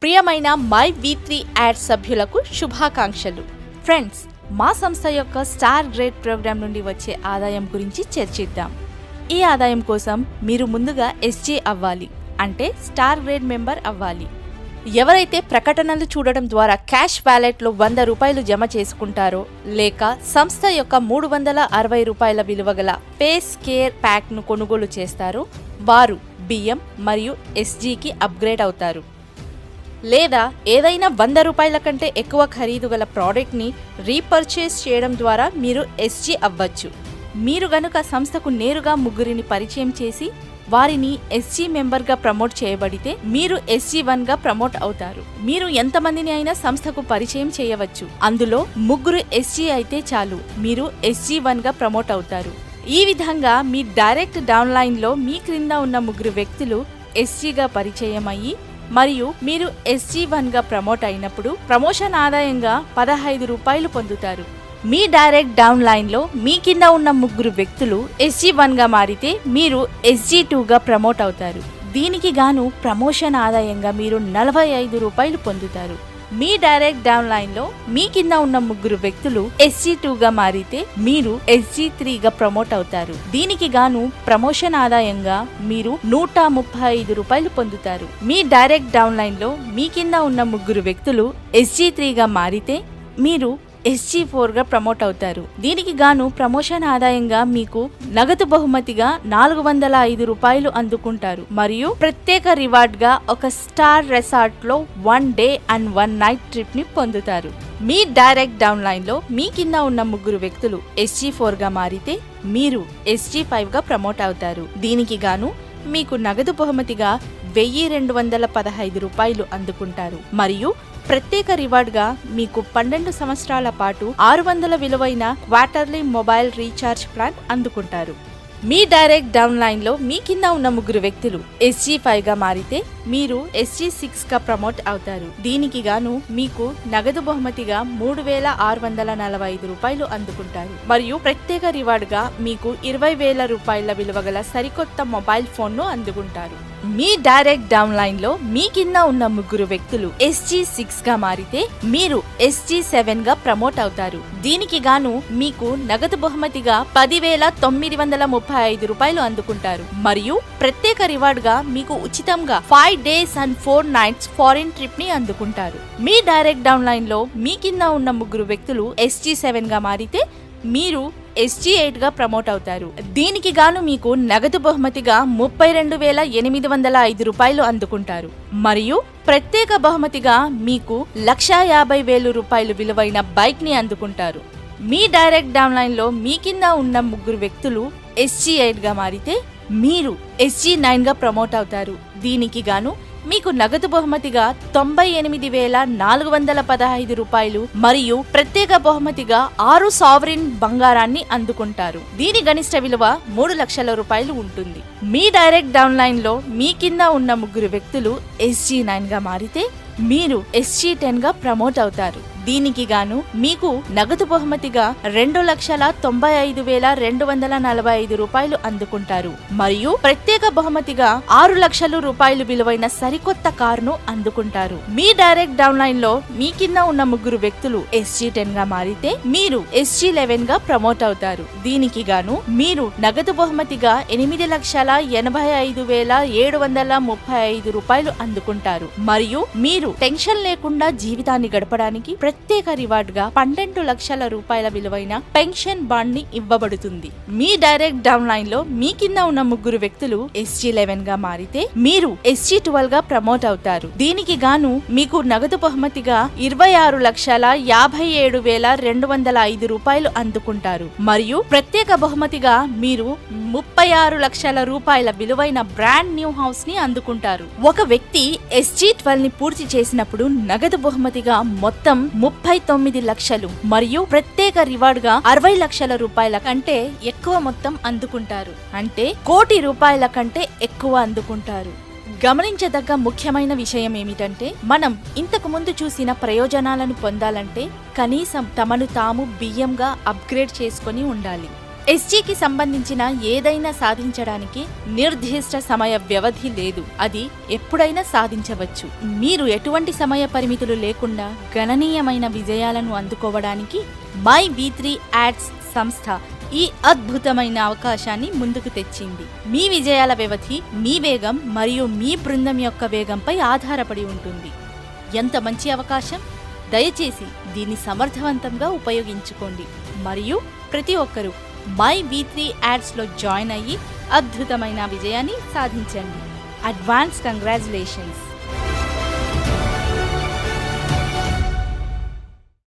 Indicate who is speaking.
Speaker 1: ప్రియమైన my వి3 add సభ్యులకు శుభాకాంక్షలు. ఫ్రెండ్స్, మా సంస్థ యొక్క స్టార్ గ్రేడ్ ప్రోగ్రాం నుండి వచ్చే ఆదాయం గురించి చర్చిద్దాం. ఈ ఆదాయం కోసం మీరు ముందుగా ఎస్జీ అవ్వాలి, అంటే స్టార్ గ్రేడ్ మెంబర్ అవ్వాలి. ఎవరైతే ప్రకటనలు చూడడం ద్వారా క్యాష్ వ్యాలెట్లో 100 రూపాయలు జమ చేసుకుంటారో, లేక సంస్థ యొక్క 360 రూపాయల విలువగల ఫేస్ కేర్ ప్యాక్ను కొనుగోలు చేస్తారో వారు బియ్యం మరియు ఎస్జీకి అప్గ్రేడ్ అవుతారు. లేదా ఏదైనా 100 రూపాయల కంటే ఎక్కువ ఖరీదు గల ప్రోడక్ట్ని రీపర్చేస్ చేయడం ద్వారా మీరు ఎస్జీ అవ్వచ్చు. మీరు గనుక సంస్థకు నేరుగా ముగ్గురిని పరిచయం చేసి వారిని ఎస్జీ మెంబర్గా ప్రమోట్ చేయబడితే మీరు SG1గా ప్రమోట్ అవుతారు. మీరు ఎంతమందిని అయినా సంస్థకు పరిచయం చేయవచ్చు. అందులో ముగ్గురు ఎస్జీ అయితే చాలు, మీరు SG1గా ప్రమోట్ అవుతారు. ఈ విధంగా మీ డైరెక్ట్ డౌన్లైన్లో మీ క్రింద ఉన్న ముగ్గురు వ్యక్తులు ఎస్జీగా పరిచయం అయ్యి మరియు మీరు SG1గా ప్రమోట్ అయినప్పుడు ప్రమోషన్ ఆదాయంగా 15 రూపాయలు పొందుతారు. మీ డైరెక్ట్ డౌన్ లైన్లో మీ కింద ఉన్న ముగ్గురు వ్యక్తులు SG1గా మారితే మీరు SG2గా ప్రమోట్ అవుతారు. దీనికి గాను ప్రమోషన్ ఆదాయంగా మీరు 45 రూపాయలు పొందుతారు. మీ డైరెక్ట్ డౌన్ లైన్లో మీ కింద ఉన్న ముగ్గురు వ్యక్తులు SG2గా మారితే మీరు SG3గా ప్రమోట్ అవుతారు. దీనికి గాను ప్రమోషన్ ఆదాయంగా మీరు 135 రూపాయలు పొందుతారు. మీ డైరెక్ట్ డౌన్ లైన్లో మీ కింద ఉన్న ముగ్గురు వ్యక్తులు SG3గా మారితే మీరు SG4గా ప్రమోట్ అవుతారు. దీనికి గాను ప్రమోషన్ ఆదాయంగా మీకు నగదు బహుమతిగా 405 రూపాయలు అందుకుంటారు. మరియు ప్రత్యేక రివార్డ్ గా ఒక స్టార్ రెసార్ట్ లో 1 డే అండ్ 1 నైట్ ట్రిప్ ని పొందుతారు. మీ డైరెక్ట్ డౌన్ లైన్ లో మీ కింద ఉన్న ముగ్గురు వ్యక్తులు SG4గా మారితే మీరు SG5గా ప్రమోట్ అవుతారు. దీనికి గాను మీకు నగదు బహుమతిగా 1215 రూపాయలు అందుకుంటారు. మరియు ప్రత్యేక రివార్డ్గా మీకు 12 సంవత్సరాల పాటు 600 విలువైన క్వార్టర్లీ మొబైల్ రీఛార్జ్ ప్లాన్ అందుకుంటారు. మీ డైరెక్ట్ డౌన్ లైన్లో మీ కింద ఉన్న ముగ్గురు వ్యక్తులు SG5గా మారితే మీరు SG6గా ప్రమోట్ అవుతారు. దీనికి గాను మీకు నగదు బహుమతిగా 3645 రూపాయలు అందుకుంటారు. మరియు ప్రత్యేక రివార్డ్గా మీకు 20,000 రూపాయల విలువగల సరికొత్త మొబైల్ ఫోన్ను అందుకుంటారు. మీ డైరెక్ట్ డౌన్ లైన్లో మీ కింద ఉన్న ముగ్గురు వ్యక్తులు SG6గా మారితే మీరు SG7గా ప్రమోట్ అవుతారు. దీనికి గాను మీకు నగదు బహుమతిగా 10,935 రూపాయలు అందుకుంటారు. మరియు ప్రత్యేక రివార్డ్గా మీకు ఉచితంగా 5 days and 4 nights foreign trip ని అందుకుంటారు. మీ డైరెక్ట్ డౌన్ లైన్లో మీ కింద ఉన్న ముగ్గురు వ్యక్తులు SG7గా మారితే మీరు SG8గా ప్రమోట్ అవుతారు. దీనికి గాను మీకు నగదు బహుమతిగా 32,805 రూపాయలు అందుకుంటారు. మరియు ప్రత్యేక బహుమతిగా మీకు 1,50,000 రూపాయలు విలువైన బైక్ ని అందుకుంటారు. మీ డైరెక్ట్ డౌన్ లైన్లో మీ కింద ఉన్న ముగ్గురు వ్యక్తులు SG8గా మారితే మీరు SG9గా ప్రమోట్ అవుతారు. దీనికి గాను మీకు నగదు బహుమతిగా 98,415 రూపాయలు మరియు ప్రత్యేక బహుమతిగా 6 సావరిన్ బంగారాన్ని అందుకుంటారు. దీని గరిష్ట విలువ 3 లక్షల రూపాయలు ఉంటుంది. మీ డైరెక్ట్ డౌన్ లైన్లో మీ కింద ఉన్న ముగ్గురు వ్యక్తులు SG9గా మారితే మీరు SG10గా ప్రమోట్ అవుతారు. దీనికి గాను మీకు నగదు బహుమతిగా 2,95,245 రూపాయలు అందుకుంటారు. మరియు ప్రత్యేక బహుమతిగా 6 లక్షల రూపాయలు విలువైన సరికొత్త కారును అందుకుంటారు. మీ డైరెక్ట్ డౌన్ లైన్లో మీ కింద ఉన్న ముగ్గురు వ్యక్తులు SG10గా మారితే మీరు SG11గా ప్రమోట్ అవుతారు. దీనికి గాను మీరు నగదు బహుమతిగా 8,65,735 రూపాయలు అందుకుంటారు. మరియు మీరు టెన్షన్ లేకుండా జీవితాన్ని గడపడానికి ప్రత్యేక రివార్డ్ గా 12 లక్షల రూపాయల విలువైన పెన్షన్ బాండ్ ని ఇవ్వబడుతుంది. మీ డైరెక్ట్ డౌన్ లైన్ లో మీ కింద ఉన్న ముగ్గురు వ్యక్తులు SG11గా మారితే మీరు SG12గా ప్రమోట్ అవుతారు. దీనికి గాను మీకు నగదు బహుమతిగా 26,57,205 రూపాయలు అందుకుంటారు. మరియు ప్రత్యేక బహుమతిగా మీరు 36 లక్షల రూపాయల విలువైన బ్రాండ్ న్యూ హౌస్ ని అందుకుంటారు. ఒక వ్యక్తి SG12 ని పూర్తి చేసినప్పుడు నగదు బహుమతిగా మొత్తం 39 లక్షలు మరియు ప్రత్యేక రివార్డ్ గా 60 లక్షల రూపాయల కంటే ఎక్కువ మొత్తం అందుకుంటారు. అంటే 1 కోటి రూపాయల కంటే ఎక్కువ అందుకుంటారు. గమనించదగ్గ ముఖ్యమైన విషయం ఏమిటంటే మనం ఇంతకు ముందు చూసిన ప్రయోజనాలను పొందాలంటే కనీసం తమను తాము బియ్యంగా అప్గ్రేడ్ చేసుకొని ఉండాలి. ఎస్జీకి సంబంధించిన ఏదైనా సాధించడానికి నిర్దిష్ట సమయ వ్యవధి లేదు. అది ఎప్పుడైనా సాధించవచ్చు. మీరు ఎటువంటి సమయ పరిమితులు లేకుండా గణనీయమైన విజయాలను అందుకోవడానికి మై V3 యాడ్స్ సంస్థ ఈ అద్భుతమైన అవకాశాన్ని ముందుకు తెచ్చింది. మీ విజయాల వ్యవధి మీ వేగం మరియు మీ బృందం యొక్క వేగంపై ఆధారపడి ఉంటుంది. ఎంత మంచి అవకాశం! దయచేసి దీన్ని సమర్థవంతంగా ఉపయోగించుకోండి మరియు ప్రతి ఒక్కరూ మై V3 యాడ్స్లో జాయిన్ అయ్యి అద్భుతమైన విజయాన్ని సాధించండి. Advance congratulations!